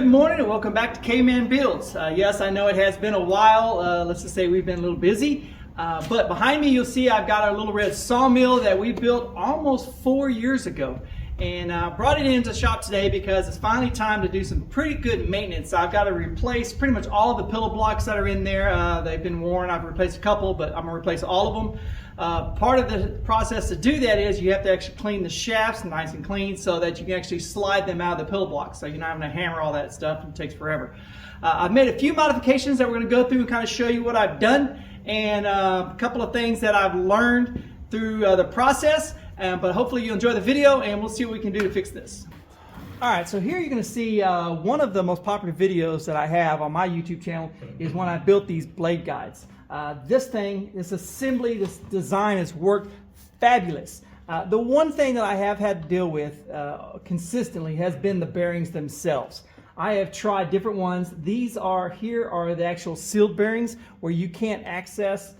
Good morning and welcome back to K-Man Builds. Yes, I know it has been a while. Let's just say we've been a little busy. But behind me you'll see I've got our little red sawmill that we built almost 4 years ago. And I brought it into the shop today because it's finally time to do some pretty good maintenance. I've got to replace pretty much all of the pillow blocks that are in there. They've been worn. I've replaced a couple, but I'm going to replace all of them. Part of the process to do that is you have to actually clean the shafts nice and clean so that you can actually slide them out of the pillow blocks. So you're not having to hammer all that stuff, and it takes forever. I've made a few modifications that we're going to go through and kind of show you what I've done and a couple of things that I've learned through the process. But hopefully you'll enjoy the video and we'll see what we can do to fix this. Alright, so here you're going to see one of the most popular videos that I have on my YouTube channel is when I built these blade guides. This assembly, this design has worked fabulous. The one thing that I have had to deal with consistently has been the bearings themselves. I have tried different ones. Here are the actual sealed bearings where you can't access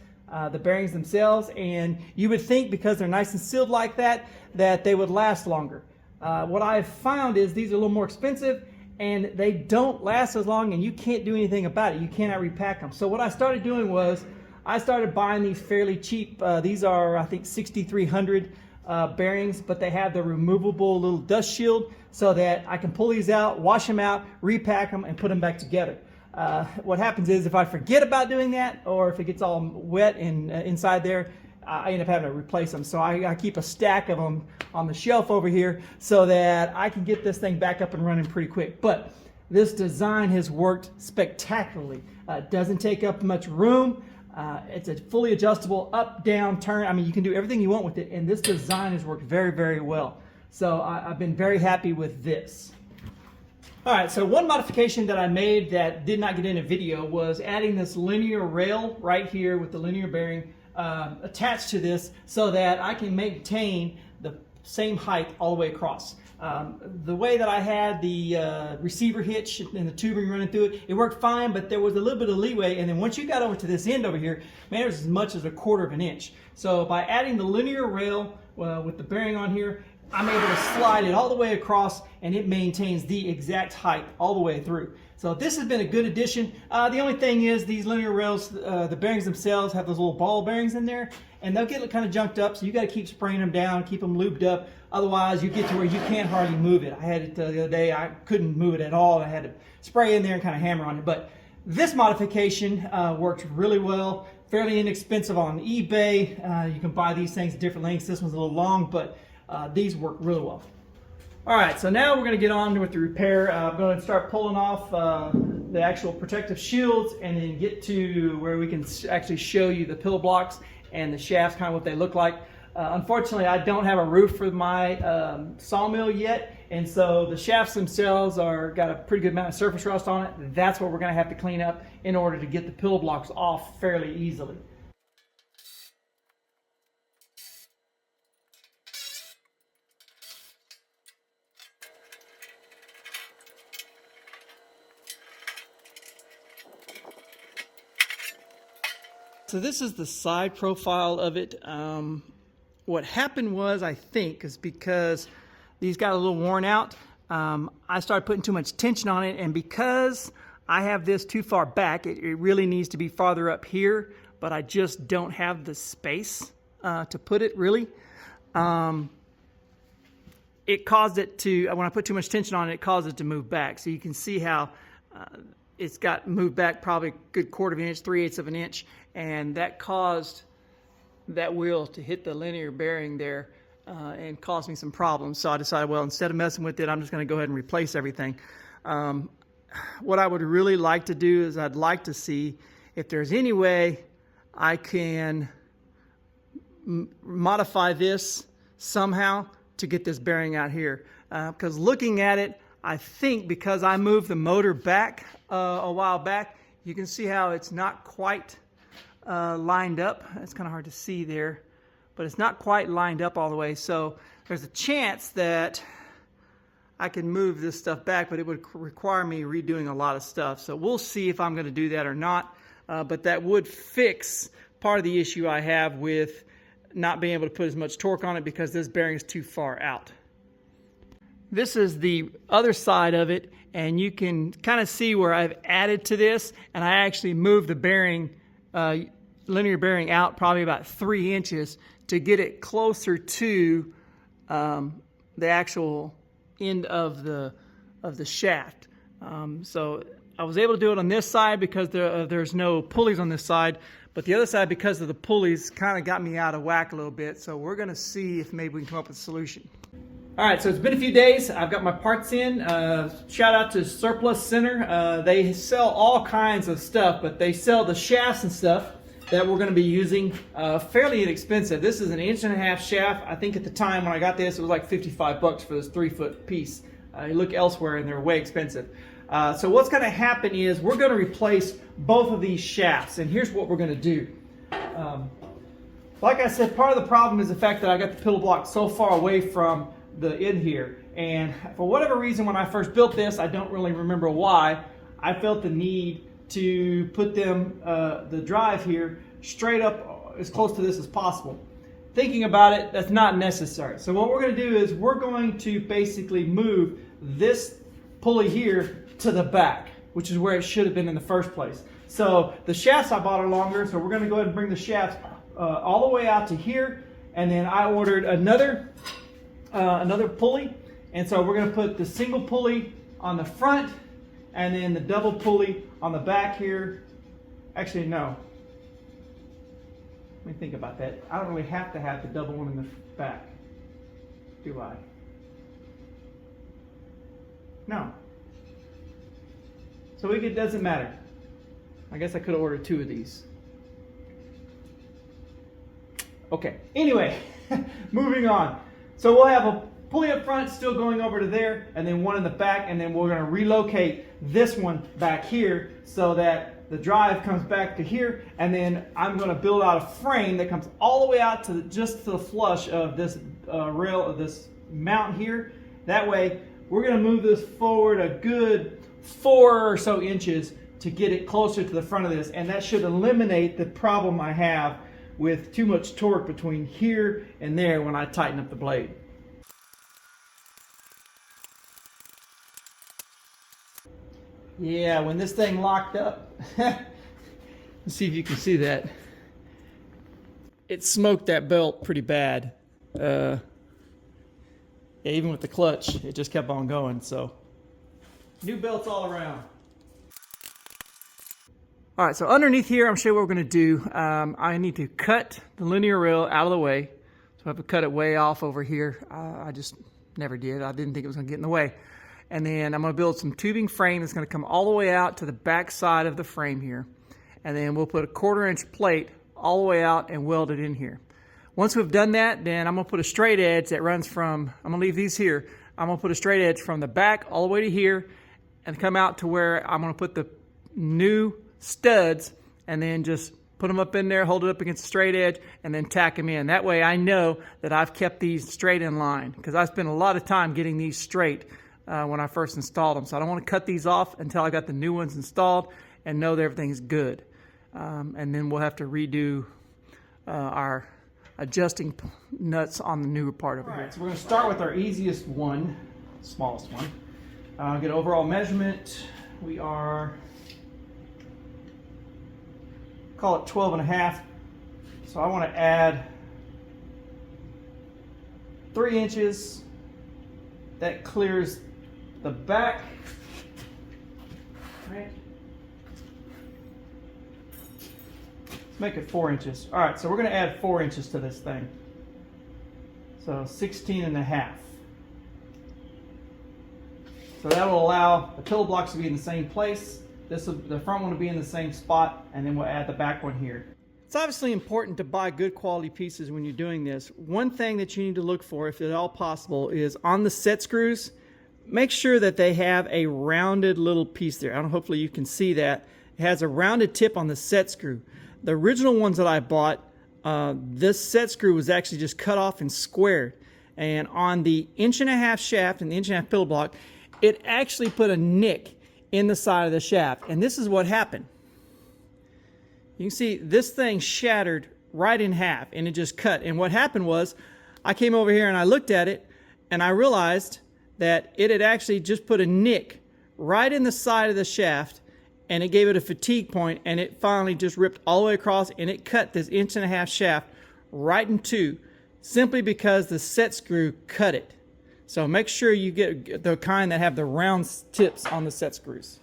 the bearings themselves, and you would think because they're nice and sealed like that they would last longer. What I've found is these are a little more expensive and they don't last as long, and you can't do anything about it. You cannot repack them. So what I started doing was I started buying these fairly cheap. These are, I think, 6,300 bearings, but they have the removable little dust shield so that I can pull these out, wash them out, repack them, and put them back together. What happens is if I forget about doing that, or if it gets all wet and inside there, I end up having to replace them. So I keep a stack of them on the shelf over here so that I can get this thing back up and running pretty quick. But this design has worked spectacularly. It doesn't take up much room. It's a fully adjustable up, down, turn. I mean, you can do everything you want with it, and this design has worked very, very well. So I've been very happy with this. Alright, so one modification that I made that did not get in a video was adding this linear rail right here with the linear bearing attached to this so that I can maintain the same height all the way across. The way that I had the receiver hitch and the tubing running through it, it worked fine, but there was a little bit of leeway, and then once you got over to this end over here, man, it was as much as 1/4 of an inch. So by adding the linear rail with the bearing on here, I'm able to slide it all the way across, and it maintains the exact height all the way through. So this has been a good addition. The only thing is these linear rails, the bearings themselves have those little ball bearings in there, and they'll get kind of junked up, so you got to keep spraying them down, keep them lubed up. Otherwise, you get to where you can't hardly move it. I had it the other day, I couldn't move it at all. I had to spray in there and kind of hammer on it. But this modification worked really well, fairly inexpensive on eBay. You can buy these things at different lengths. This one's a little long, but these work really well. Alright, so now we're going to get on with the repair. I'm going to start pulling off the actual protective shields and then get to where we can actually show you the pillow blocks and the shafts, kind of what they look like. Unfortunately, I don't have a roof for my sawmill yet, and so the shafts themselves got a pretty good amount of surface rust on it. That's what we're going to have to clean up in order to get the pillow blocks off fairly easily. So this is the side profile of it. What happened was, I think, is because these got a little worn out, I started putting too much tension on it, and because I have this too far back, it really needs to be farther up here, but I just don't have the space to put it really. It caused it to, when I put too much tension on it, it caused it to move back. So you can see how it's got moved back probably a good 1/4 of an inch, 3/8 of an inch, and that caused that wheel to hit the linear bearing there and caused me some problems. So I decided, well, instead of messing with it, I'm just going to go ahead and replace everything. What I would really like to do is I'd like to see if there's any way I can modify this somehow to get this bearing out here. Because looking at it, I think because I moved the motor back a while back, you can see how it's not quite lined up. It's kind of hard to see there, but it's not quite lined up all the way. So there's a chance that I can move this stuff back, but it would require me redoing a lot of stuff. So we'll see if I'm going to do that or not. But that would fix part of the issue I have with not being able to put as much torque on it because this bearing is too far out. This is the other side of it, and you can kind of see where I've added to this, and I actually moved the bearing, linear bearing out probably about 3 inches to get it closer to the actual end of the shaft. So I was able to do it on this side because there's no pulleys on this side, but the other side, because of the pulleys, kind of got me out of whack a little bit. So we're going to see if maybe we can come up with a solution. All right, so it's been a few days. I've got my parts in. Shout out to Surplus Center. They sell all kinds of stuff, but they sell the shafts and stuff that we're going to be using fairly inexpensive. This is an 1.5-inch shaft. I think at the time when I got this, it was like $55 for this 3-foot piece. You look elsewhere and they're way expensive. So what's going to happen is we're going to replace both of these shafts, and here's what we're going to do. Like I said, part of the problem is the fact that I got the pillow block so far away from the end here, and for whatever reason, when I first built this, I don't really remember why, I felt the need to put them, the drive here, straight up as close to this as possible. Thinking about it, that's not necessary. So what we're going to do is we're going to basically move this pulley here to the back, which is where it should have been in the first place. So the shafts I bought are longer, so we're going to go ahead and bring the shafts all the way out to here, and then I ordered another pulley, and so we're going to put the single pulley on the front and then the double pulley on the back here. Actually, no. Let me think about that. I don't really have to have the double one in the back, do I? No. So it doesn't matter. I guess I could have ordered 2 of these. Okay, anyway, moving on. So we'll have a pulley up front still going over to there, and then one in the back, and then we're going to relocate this one back here so that the drive comes back to here, and then I'm going to build out a frame that comes all the way out to just to the flush of this rail of this mount here. That way we're going to move this forward a good 4 or so inches to get it closer to the front of this, and that should eliminate the problem I have with too much torque between here and there when I tighten up the blade. Yeah, when this thing locked up, let's see if you can see that. It smoked that belt pretty bad. Yeah, even with the clutch, it just kept on going. So, new belts all around. All right, so underneath here, I'm going to show you what we're going to do. I need to cut the linear rail out of the way. So I have to cut it way off over here. I just never did. I didn't think it was going to get in the way. And then I'm going to build some tubing frame that's going to come all the way out to the back side of the frame here. And then we'll put a 1/4-inch plate all the way out and weld it in here. Once we've done that, then I'm going to put a straight edge that runs from, I'm going to leave these here. I'm going to put a straight edge from the back all the way to here and come out to where I'm going to put the new studs, and then just put them up in there, hold it up against the straight edge, and then tack them in. That way I know that I've kept these straight in line, because I spent a lot of time getting these straight when I first installed them. So I don't want to cut these off until I got the new ones installed and know that everything's good. And then we'll have to redo our adjusting nuts on the newer part over here. So we're going to start with our easiest one, smallest one. Get overall measurement. We are, call it 12.5. So I want to add 3 inches. That clears the back. Right. Let's make it 4 inches. All right, so we're going to add 4 inches to this thing. So 16.5. So that will allow the pillow blocks to be in the same place. The front one will be in the same spot, and then we'll add the back one here. It's obviously important to buy good quality pieces when you're doing this. One thing that you need to look for, if at all possible, is on the set screws, make sure that they have a rounded little piece there. Hopefully you can see that. It has a rounded tip on the set screw. The original ones that I bought, this set screw was actually just cut off and squared. And on the 1.5-inch shaft and the 1.5-inch pillow block, it actually put a nick in the side of the shaft. And this is what happened. You can see this thing shattered right in half, and it just cut. And what happened was, I came over here and I looked at it, and I realized that it had actually just put a nick right in the side of the shaft, and it gave it a fatigue point, and it finally just ripped all the way across, and it cut this 1.5 inch shaft right in two, simply because the set screw cut it. So make sure you get the kind that have the round tips on the set screws.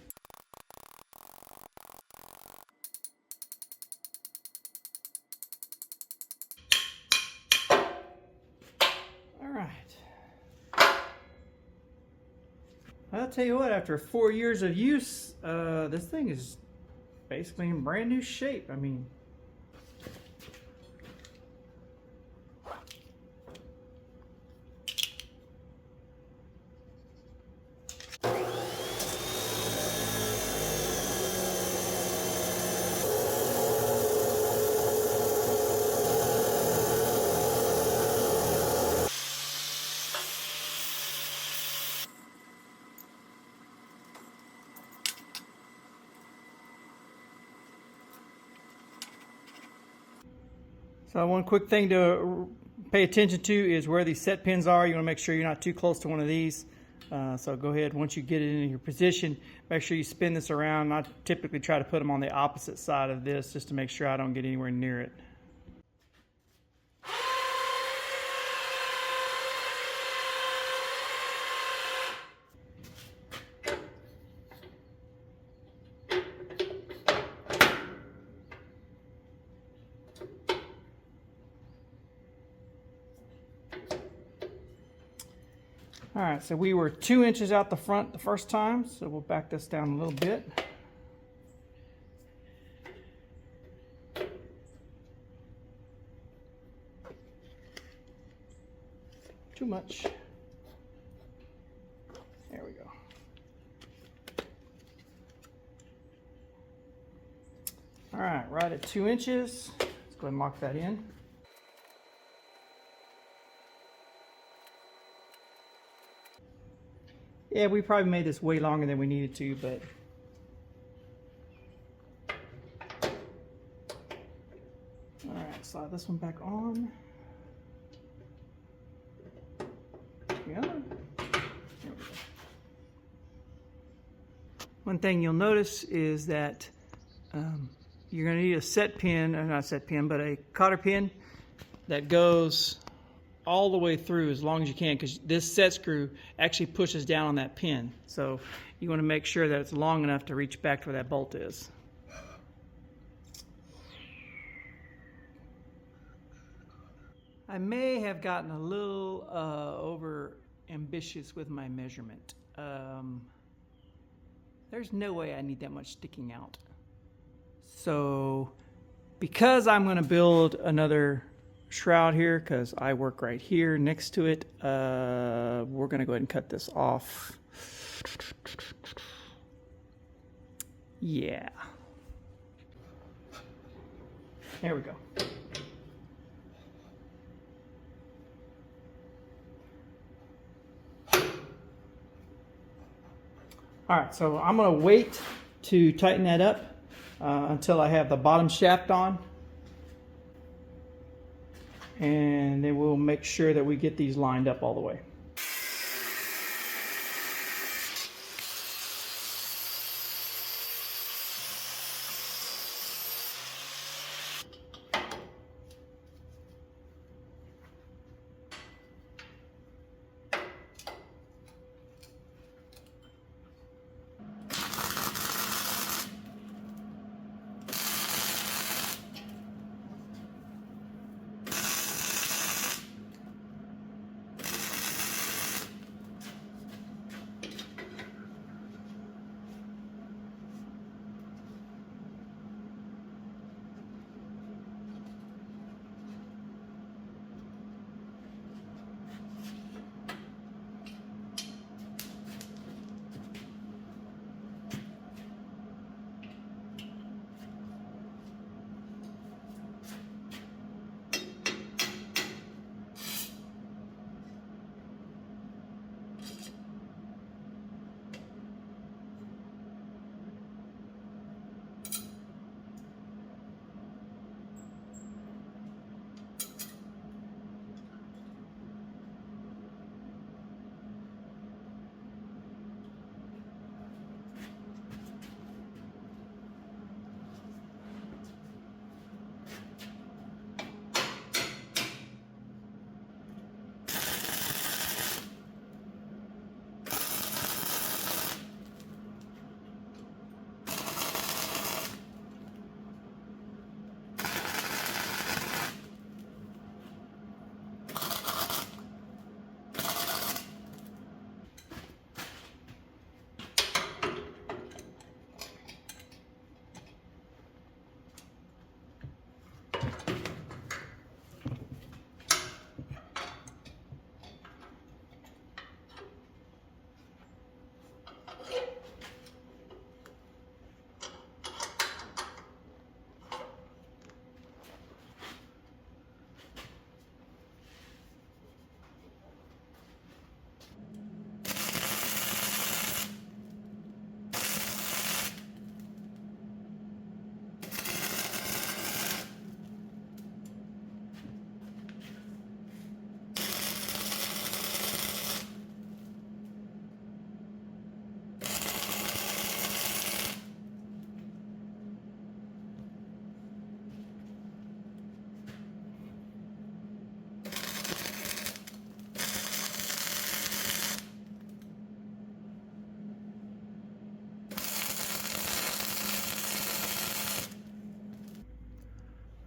I'll tell you what, after 4 years of use, this thing is basically in brand new shape. I mean, so one quick thing to pay attention to is where these set pins are. You want to make sure you're not too close to one of these. So go ahead, once you get it in your position, make sure you spin this around. I typically try to put them on the opposite side of this just to make sure I don't get anywhere near it. All right, so we were 2 inches out the front the first time, so we'll back this down a little bit. Too much. There we go. All right at 2 inches. Let's go ahead and mark that in. Yeah, we probably made this way longer than we needed to, but all right, slide this one back on. Yeah. One thing you'll notice is that you're going to need a set pin, or not a set pin, but a cotter pin that goes all the way through as long as you can, because this set screw actually pushes down on that pin. So you want to make sure that it's long enough to reach back to where that bolt is. I may have gotten a little over ambitious with my measurement. There's no way I need that much sticking out. So because I'm going to build another shroud here, because I work right here next to it, we're going to go ahead and cut this off. Yeah. There we go. All right, so I'm going to wait to tighten that up until I have the bottom shaft on. And then we'll make sure that we get these lined up all the way.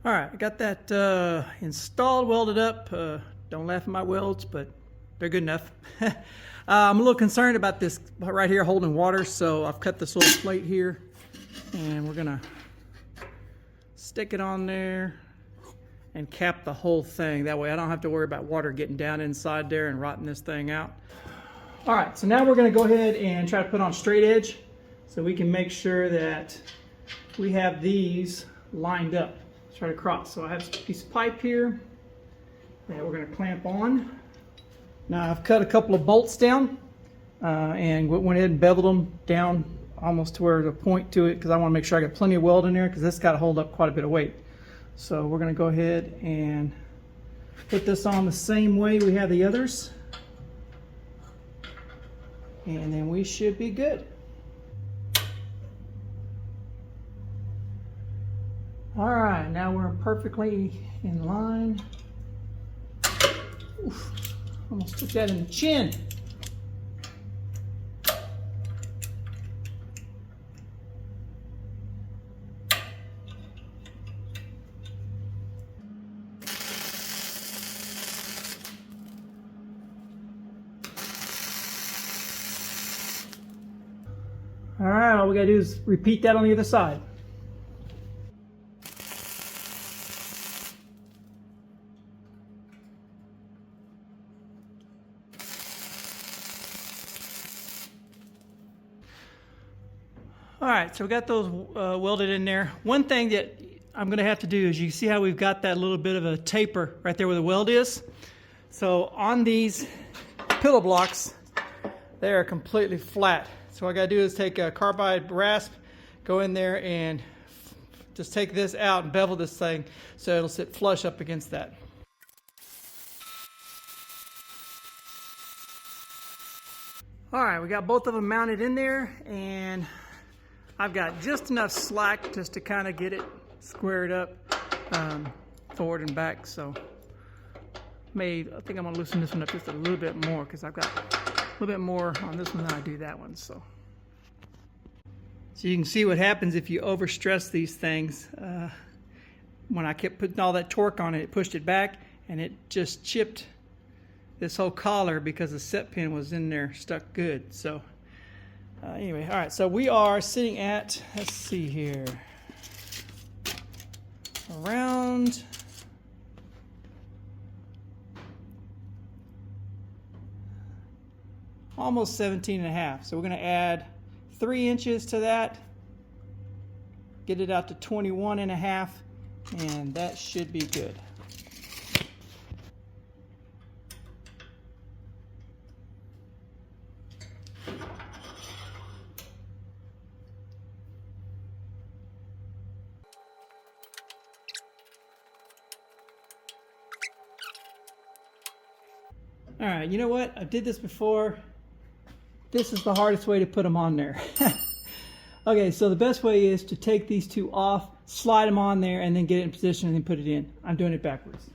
All right, I got that installed, welded up. Don't laugh at my welds, but they're good enough. I'm a little concerned about this right here holding water, so I've cut this little plate here, and we're gonna stick it on there and cap the whole thing. That way I don't have to worry about water getting down inside there and rotting this thing out. All right, so now we're gonna go ahead and try to put on straight edge so we can make sure that we have these lined up straight across. So I have a piece of pipe here that we're gonna clamp on. Now I've cut a couple of bolts down and went ahead and beveled them down almost to where there's a point to it, because I wanna make sure I got plenty of weld in there, because this got to hold up quite a bit of weight. So we're going to go ahead and put this on the same way we have the others, and then we should be good. All right, now we're perfectly in line. Oof, almost took that in the chin. All right, all we gotta do is repeat that on the other side. All right, so we got those welded in there. One thing that I'm gonna have to do is, you see how we've got that little bit of a taper right there where the weld is? So on these pillow blocks, they are completely flat. So what I gotta do is take a carbide rasp, go in there and just take this out and bevel this thing so it'll sit flush up against that. All right, we got both of them mounted in there, and I've got just enough slack just to kind of get it squared up forward and back. So I think I'm gonna loosen this one up just a little bit more, because I've got a little bit more on this one than I do that one. So you can see what happens if you overstress these things. When I kept putting all that torque on it, it pushed it back, and it just chipped this whole collar because the set pin was in there stuck good. So anyway, all right, so we are sitting at, let's see here, around almost 17.5. So we're going to add 3 inches to that, get it out to 21.5, and that should be good. All right, you know what? I did this before. This is the hardest way to put them on there. Okay, so the best way is to take these two off, slide them on there, and then get it in position and then put it in. I'm doing it backwards.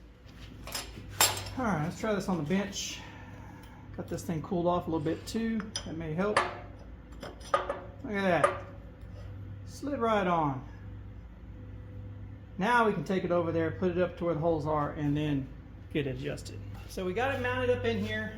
All right, let's try this on the bench. Got this thing cooled off a little bit too. That may help. Look at that. Slid right on. Now we can take it over there, put it up to where the holes are, and then get it adjusted. So we got it mounted up in here.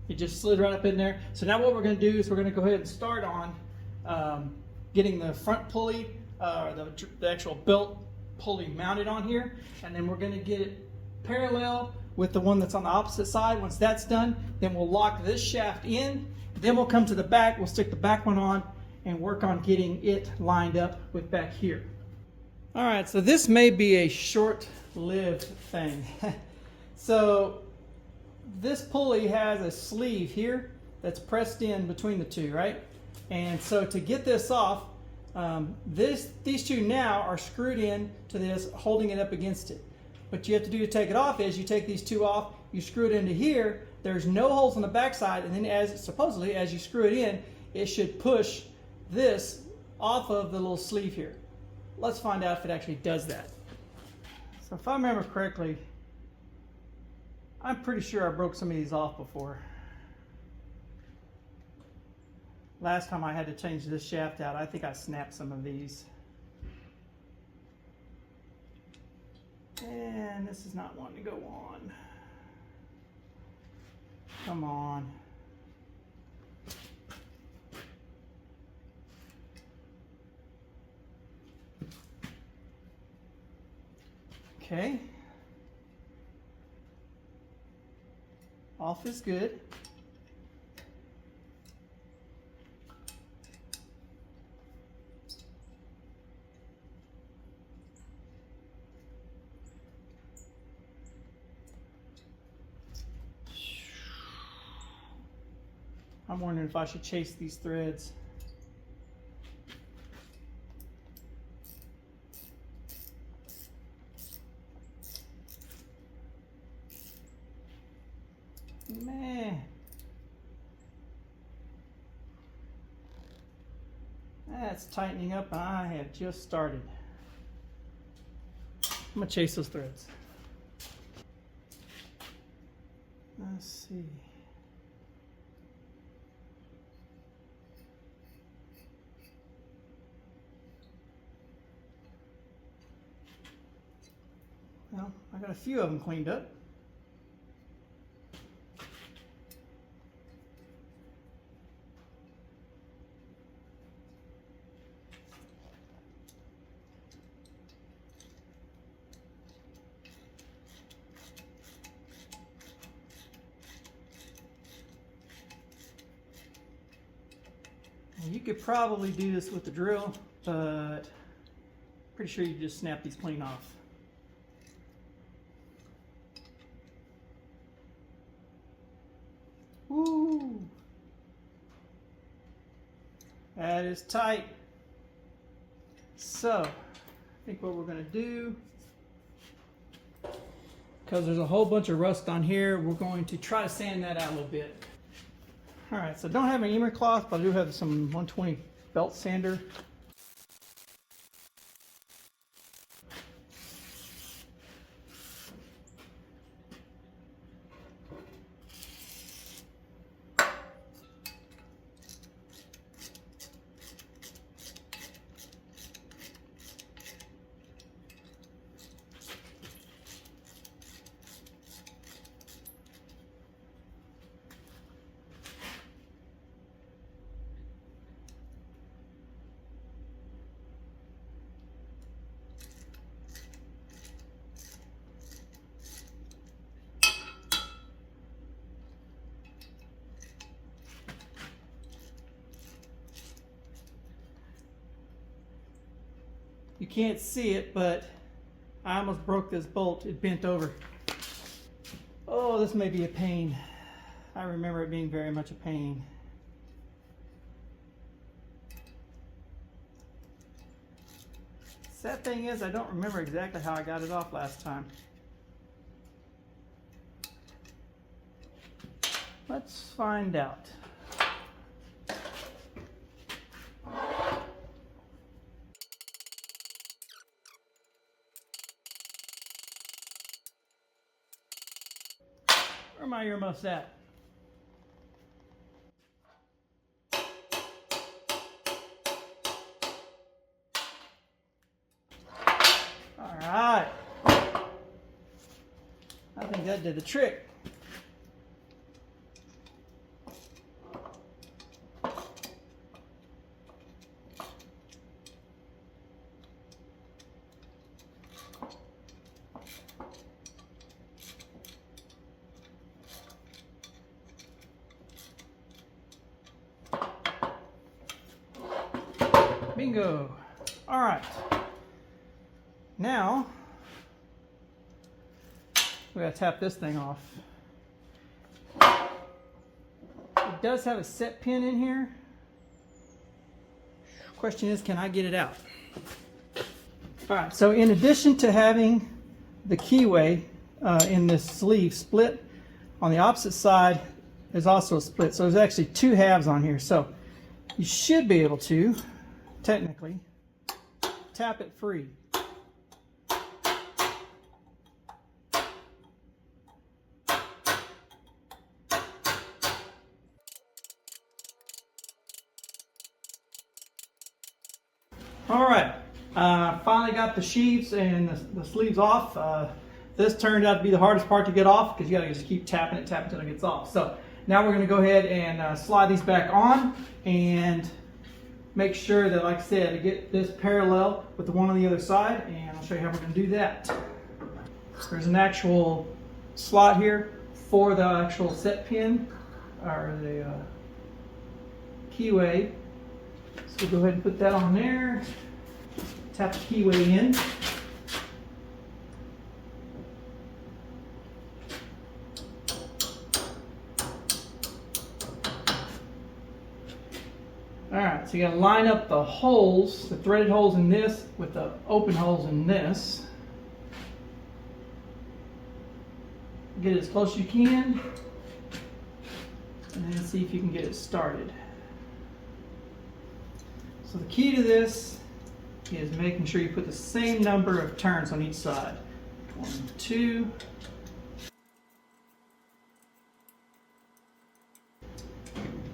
It just slid right up in there. So now what we're going to do is we're going to go ahead and start on getting the front pulley, the actual belt pulley mounted on here, and then we're going to get it parallel with the one that's on the opposite side. Once that's done, then we'll lock this shaft in. Then we'll come to the back, we'll stick the back one on and work on getting it lined up with back here. All right, so this may be a short-lived thing. So this pulley has a sleeve here that's pressed in between the two, right? And so to get this off, these two now are screwed in to this, holding it up against it. What you have to do to take it off is you take these two off, you screw it into here, there's no holes on the back side, and then supposedly as you screw it in, it should push this off of the little sleeve here. Let's find out if it actually does that. So if I remember correctly, I'm pretty sure I broke some of these off before. Last time I had to change this shaft out, I think I snapped some of these. And this is not wanting to go on. Come on. Okay. Off is good. I'm wondering if I should chase these threads. Man, that's tightening up and I have just started. I'm gonna chase those threads. Let's see. Well, I got a few of them cleaned up. You could probably do this with the drill, but pretty sure you just snap these clean off. Woo! That is tight. So, I think what we're going to do, because there's a whole bunch of rust on here, we're going to try to sand that out a little bit. All right, so I don't have an emer cloth, but I do have some 120 belt sander. You can't see it, but I almost broke this bolt. It bent over. Oh, this may be a pain. I remember it being very much a pain. Sad thing is, I don't remember exactly how I got it off last time. Let's find out. Where are my earmuffs at? All right. I think that did the trick. Bingo. All right. Now, we gotta tap this thing off. It does have a set pin in here. Question is, can I get it out? All right, so in addition to having the keyway in this sleeve split, on the opposite side, there's also a split. So there's actually two halves on here. So you should be able to, technically, tap it free. All right, Finally got the sheaves and the sleeves off. This turned out to be the hardest part to get off because you got to just keep tapping it until it gets off. So now we're going to go ahead and slide these back on and make sure that, like I said, to get this parallel with the one on the other side, and I'll show you how we're going to do that. So there's an actual slot here for the actual set pin or the keyway. So we'll go ahead and put that on there. Tap the keyway in. Alright, so you got to line up the holes, the threaded holes in this with the open holes in this. Get it as close as you can, and then see if you can get it started. So the key to this is making sure you put the same number of turns on each side. 1, 2.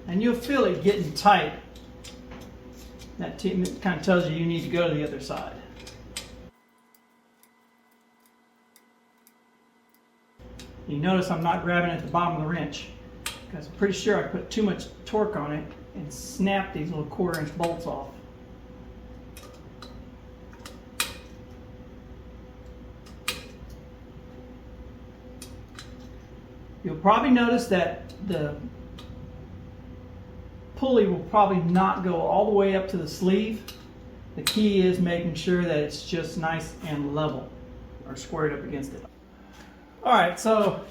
And you'll feel it getting tight. That kind of tells you need to go to the other side. You notice I'm not grabbing at the bottom of the wrench because I'm pretty sure I put too much torque on it and snapped these little 1/4-inch bolts off. You'll probably notice that the pulley will probably not go all the way up to the sleeve. The key is making sure that it's just nice and level or squared up against it. Alright, so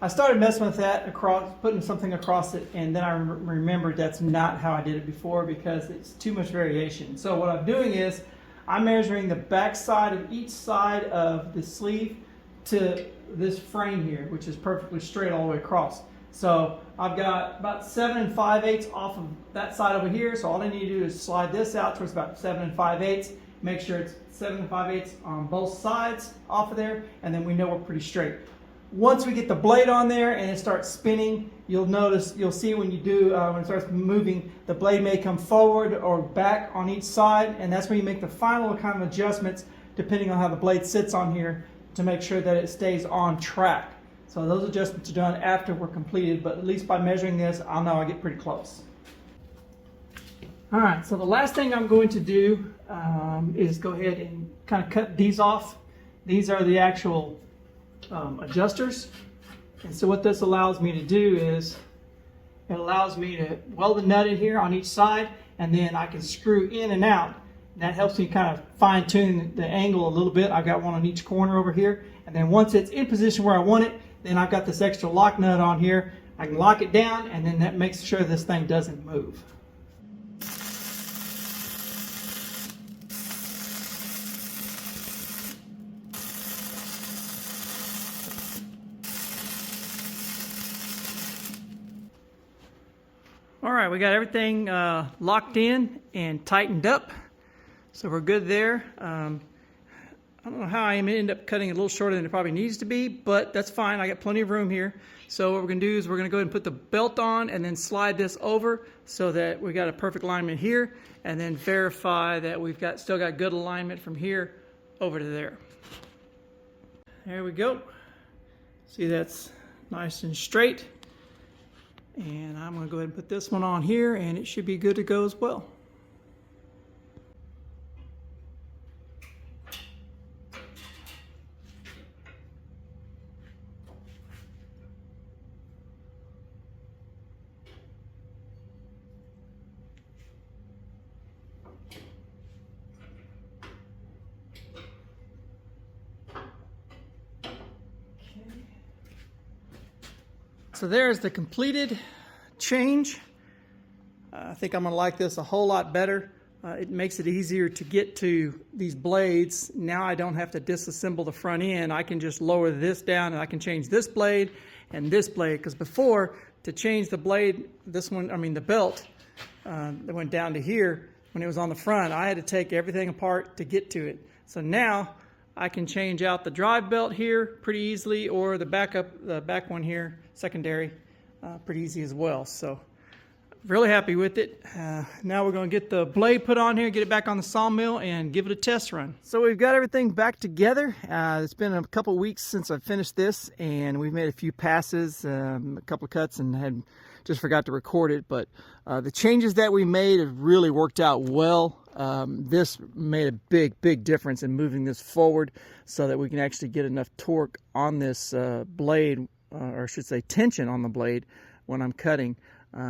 I started messing with that, putting something across it, and then I remembered that's not how I did it before because it's too much variation. So what I'm doing is I'm measuring the back side of each side of the sleeve to this frame here, which is perfectly straight all the way across. So I've got about 7 5/8 off of that side over here. So all I need to do is slide this out towards about 7 5/8. Make sure it's 7 5/8 on both sides off of there, and then we know we're pretty straight. Once we get the blade on there and it starts spinning, you'll see when you do, when it starts moving, the blade may come forward or back on each side, and that's when you make the final kind of adjustments depending on how the blade sits on here to make sure that it stays on track. So those adjustments are done after we're completed, but at least by measuring this, I'll know I get pretty close. All right, so the last thing I'm going to do is go ahead and kind of cut these off. These are the actual adjusters. And so what this allows me to do is, it allows me to weld the nut in here on each side, and then I can screw in and out. And that helps me kind of fine tune the angle a little bit. I've got one on each corner over here. And then once it's in position where I want it, then I've got this extra lock nut on here. I can lock it down, and then that makes sure this thing doesn't move. All right, we got everything locked in and tightened up, so we're good there. I don't know how I end up cutting it a little shorter than it probably needs to be, but that's fine. I got plenty of room here. So what we're going to do is we're going to go ahead and put the belt on and then slide this over so that we got a perfect alignment here, and then verify that we've still got good alignment from here over to there. There we go. See, that's nice and straight. And I'm going to go ahead and put this one on here, and it should be good to go as well. So there's the completed change. I think I'm going to like this a whole lot better. It makes it easier to get to these blades. Now I don't have to disassemble the front end. I can just lower this down, and I can change this blade and this blade. Because before, to change the blade, the belt that went down to here, when it was on the front, I had to take everything apart to get to it. So now I can change out the drive belt here pretty easily, or the back one here, secondary, pretty easy as well. So Really happy with it. Now we're going to get the blade put on here, get it back on the sawmill, and give it a test run. So we've got everything back together. It's been a couple weeks since I finished this, and we've made a few passes, a couple of cuts, and had just forgot to record it. But the changes that we made have really worked out well. This made a big difference in moving this forward so that we can actually get enough torque on this blade, or I should say tension on the blade when I'm cutting.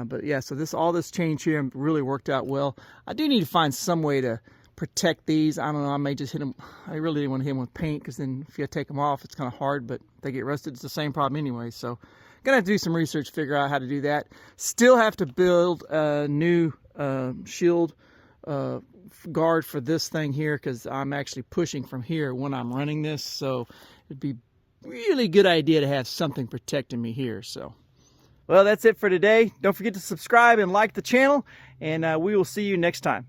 But yeah, so all this change here really worked out well. I do need to find some way to protect these. I don't know, I may just hit them. I really didn't want to hit them with paint, because then if you take them off, it's kind of hard, but if they get rusted, it's the same problem anyway. So gonna have to do some research, figure out how to do that. Still have to build a new shield guard for this thing here, because I'm actually pushing from here when I'm running this. So it'd be really good idea to have something protecting me here. So well, that's it for today. Don't forget to subscribe and like the channel, and we will see you next time.